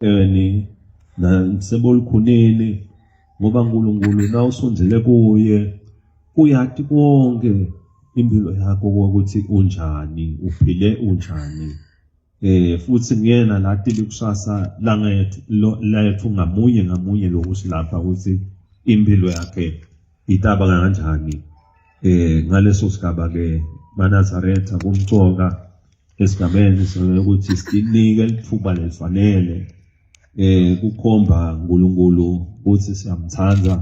ni na sebolukhunini ngoba uNkulunkulu na usondele kuye uyathi konke impilo yakho ukuthi unjani uphile unjani futhi ngiyena lathi likusasa lethu ngamunye lokuthi lapha ukuthi impilo yakhe itaba kanjani ngaleso sigaba ke maNazaretha kumcoka esigabeni sokuthi sinike lithuba lelifanele kukhomba uNkulunkulu ukuthi siyamthanda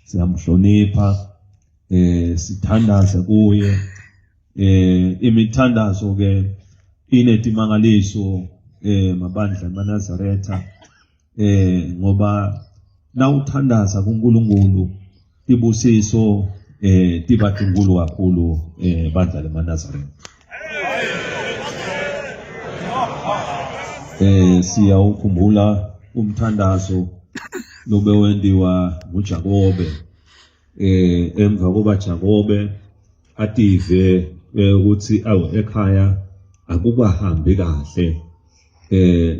siyamhlonipha sithandaze kuye imithandazo ke inetimangaliso mabandla maNazaretha ngoba nawuthandaza kuNkulunkulu tibusiso tiba tinkulu kakhulu bandla leMaNazaretha siyawukhumbula umthandazo lobe wendiwa nguJakobe emva koba Jakobe ative ukuthi ekhaya akukahambi kahle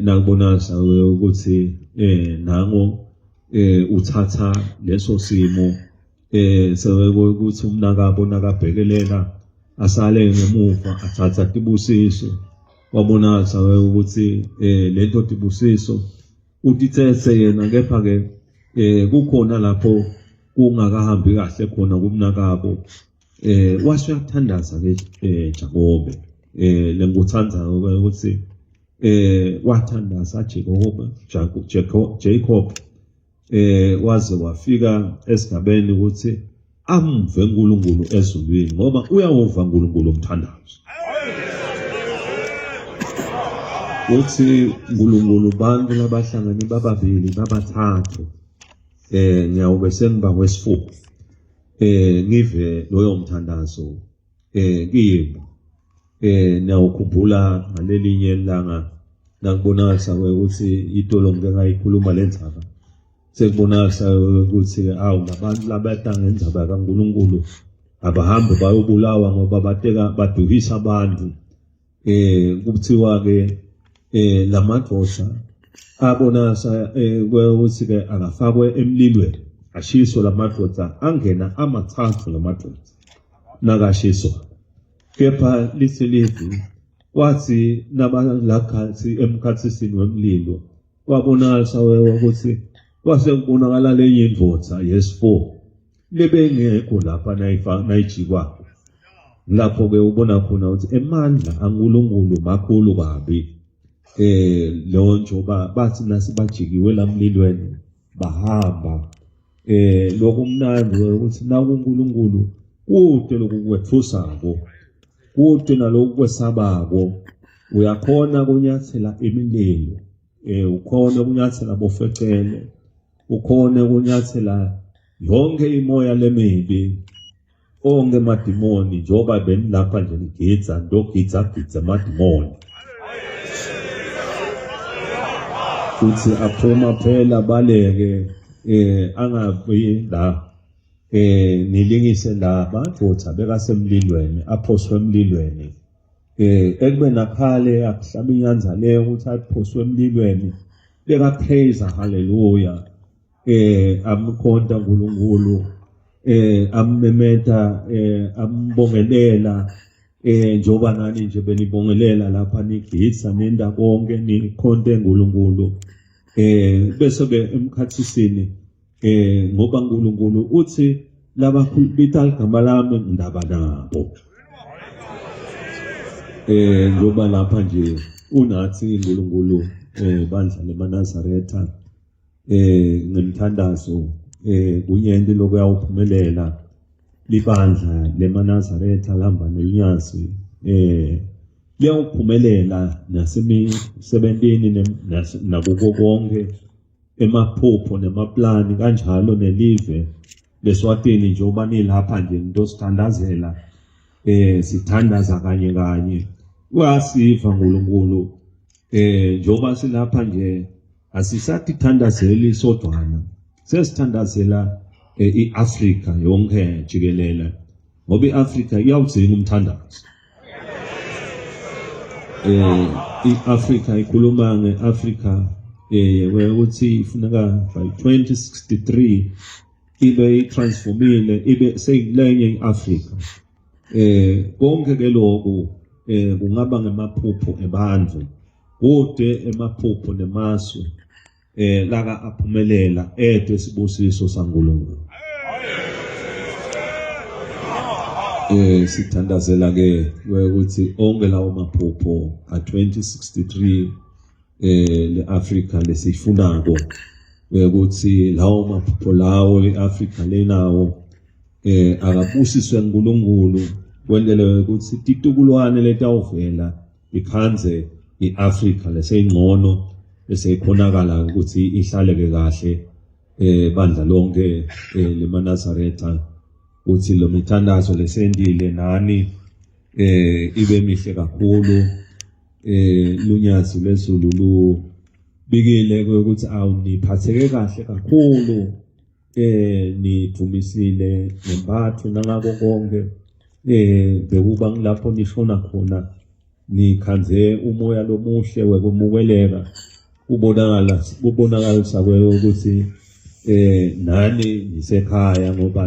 nakubonasa ukuthi nango uthatha leso simo sekuthi umnakabo nakabhekelela asale ngemuva athatha tibusiso wabonasa ukuthi lento tibusiso utithethe yena kepha ke kukhona lapho kungakahambi kahle khona kumnakabo washo yakuthandaza ke Jakobe lenguthandaza ukuthi wathandaza Jacob waze wafika esigabeni ukuthi amve uNkulunkulu ezulwini ngoba uyawuva uNkulunkulu umthandazo uthi uNkulunkulu bantu labahlangene bababili babathathu ngiyawube sengiba kwesifuba ngive loyo mthandazo kimi nawukhumbula ngalelinye ilanga nakubonasa ukuthi itolo ngeke ngayikhuluma lendzaba sekubonasa ukuthi nabantu labatanga indzaba kaNkulunkulu abahambe bayobulawa ngoba baduhisa abantu kuthiwa ke lamadoda abonasa ukuthi ke akafakwe emlilweni ashiso lamadoda angena amathathu lamadoda nakashiso kepha liselivi wathi nabalakhathi emkhathisini wemlilo wabonasa ukuthi kwase kubonakala lenye indvodza yes4 lebengekho lapha nayijikwa lapho ke ubona khona ukuthi emandla kaNkulunkulu makhulu kabi leyo njoba bathi nasibajikiwe lamlilweni bahamba lokho mnandi ukuthi naku uNkulunkulu kude lokukwethusako kude nalokho kwesabako uyakhona kunyathela imililo ukhona kunyathela bofecele ukhona kunyathela yonke imoya lemibi onke madimoni njoba benilapha nje ngigidza ndogidza madimoni futhi aphuma phela baleke angabi la nilingise la madoda bekasemlilweni aphoswe emlilweni ekube nakhale akuhlaba inyanza leyo ukuthi aphoswe emlilweni beka praise hallelujah amkhonta uNkulunkulu ammemeta ambongelela njoba nani nje benibongelela lapha nigidza nenda konke nikhonte uNkulunkulu bese ke emkhathisini ngoba uNkulunkulu uthi lababita igama lami ndaba nabo njoba lapha nje unathi uNkulunkulu bandla leMaNazaretha ngemthandazo kunyenti lokuyawuphumelela libandla leMaNazaretha lihamba nelinyazi liyawuphumelela nasemisebentini nakuko konke emaphupho nemaplani kanjalo nelive leSwatini njengoba nilapha nje into sithandazela sithandaza kanye uyasiva uNkulunkulu njengoba silapha nje asisatithandazeli sodwana sesithandazela iAfrika yonke jikelele ngoba iAfrika iyawudzinga umthandazo iAfrika ikhuluma ngeAfrika ukuthi ifuneka by 2063 ibe transformile ibe seyingxenye iAfrika. Konke ke lokho kungaba ngemaphupho ebantu kude emaphupho nemasu laka aphumelela ethe isibusiso saNkulunkulu. Sithandazela ke ukuthi onke lawo maphupho a2063 leAfrika lesifunako ukuthi lawo maphupho lawo leAfrika lenawo akabusiswe nguNkulunkulu kwendlela ukuthi titukulwane letawuvela ikhanze iAfrika leseyingcono leseyikhonakala ukuthi ihlaleke kahle bandla lonke leManazaretha uthi lo mithandazo lesendile nani ibe mihle kakhulu lunyazi lwezulu lubikile ukuthi awuniphatheke kahle kakhulu nidumisile nempatho nangako konke bekuba ngilapho nishona khona nikhanze umoya lomuhle wekumukeleka kubonakalisa ukuthi nani nisekhaya ngoba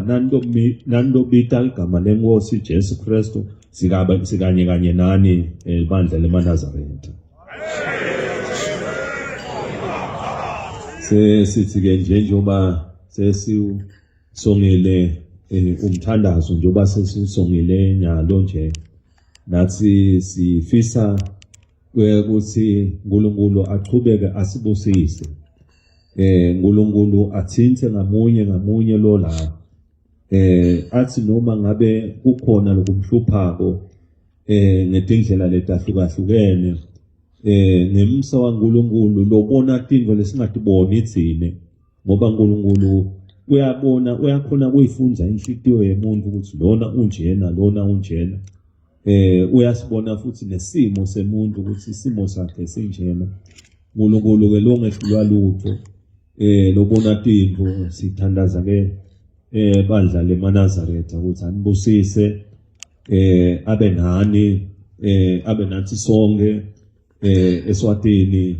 nanindobita igama lenkosi Jesu Kristu sikanye kanye nani bandla leManazaretha. Sithi ke njengoba sesisongile umthandazo njengoba sesisongile nyalo nje nathi sifisa ukuthi uNkulunkulu aqhubeke asibusise. uNkulunkulu athinthe ngamunye lo la athi noma ngabe kukhona lokumhluphako ngedindlela letahlukahlukene ngemsa waNkulunkulu lobona tindvo lesingatiboni itsine ngoba uNkulunkulu uyakhona kuyifunza inhlitiyo yemuntu ukuthi lona unjena uyasibona futhi nesimo semuntu ukuthi isimo sakhe sinjena. uNkulunkulu ke longehlulwa lutho lobona tindvo sithandaza ke bandla leManazaretha ukuthi anibusise abe nani abe nathi sonke eSwatini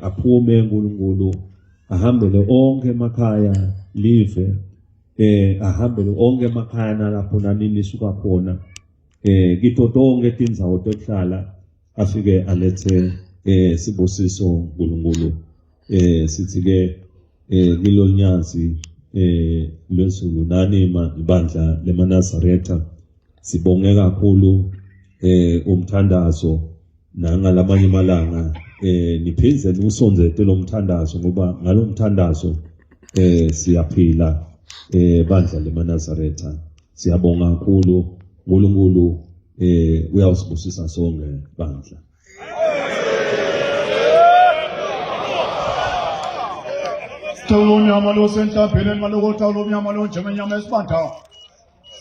aphume uNkulunkulu ahambele onke emakhaya live ahambele onke emakhaya nalapho nani nisuka khona kito tonke tindzawo tokuhlala afike alethe sibusiso uNkulunkulu. Sithi ke kilonyazi lwezulu nani ibandla leManazaretha sibonge kakhulu umthandazo nangalamanye malanga niphinze usonzete lo mthandazo ngoba ngalo mthandazo siyaphila bandla leManazaretha. Siyabonga kakhulu uNkulunkulu uyawusibusisa sonke bandla. Tawunya malo senta belen malo tawunya malo jamanya mesbanta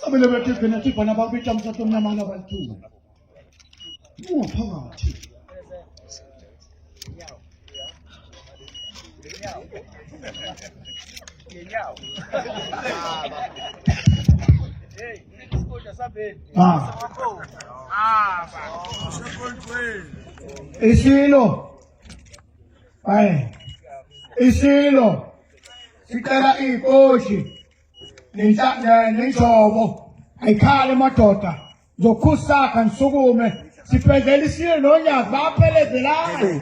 sabele bethi kenethi bana babita msato mnyamana bantu phakathi isilo sicela ikoshi nenhlobo ayikhale madoda zokhusaka nisukume siphendele isilo nonyazi baphelezelana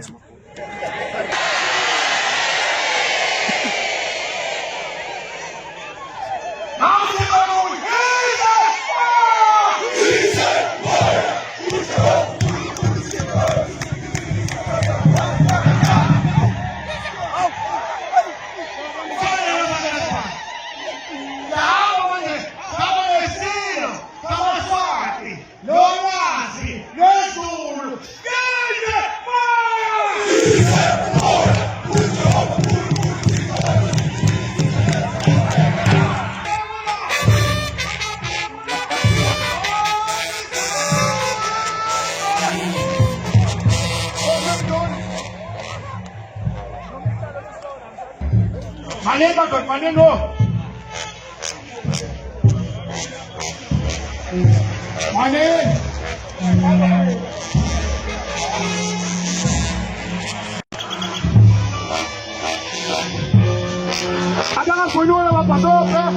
Maneno. kuinua mapadoka.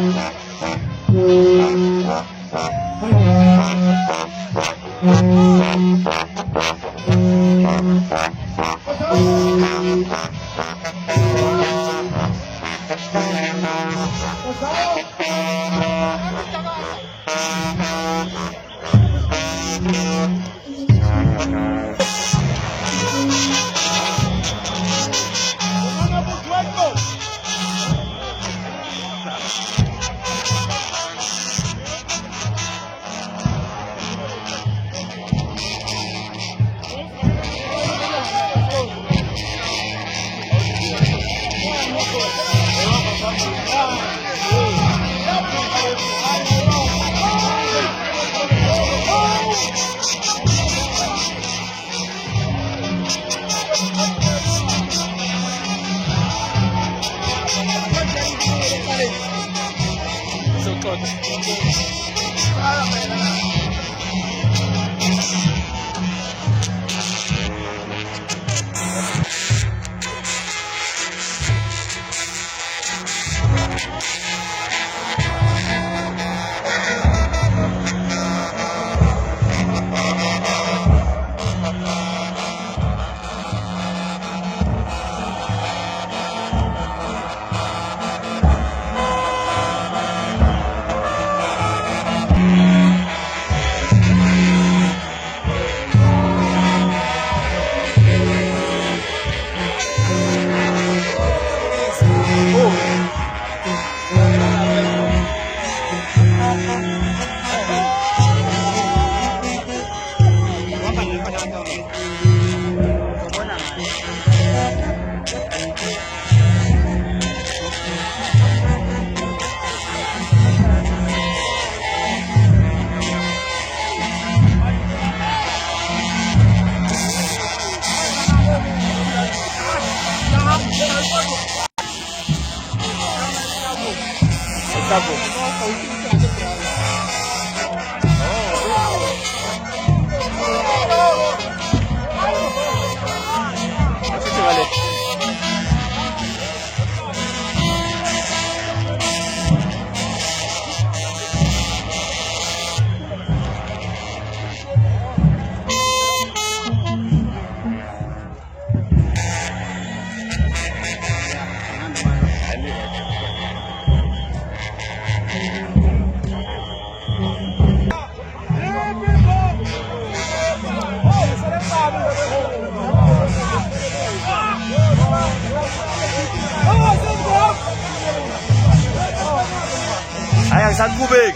Ayan, saan kubig?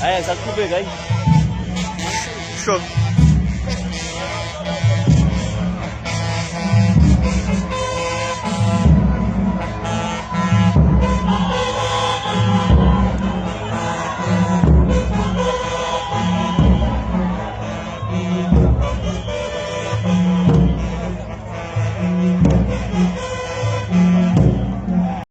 Ayan, saan kubig ay? Sure.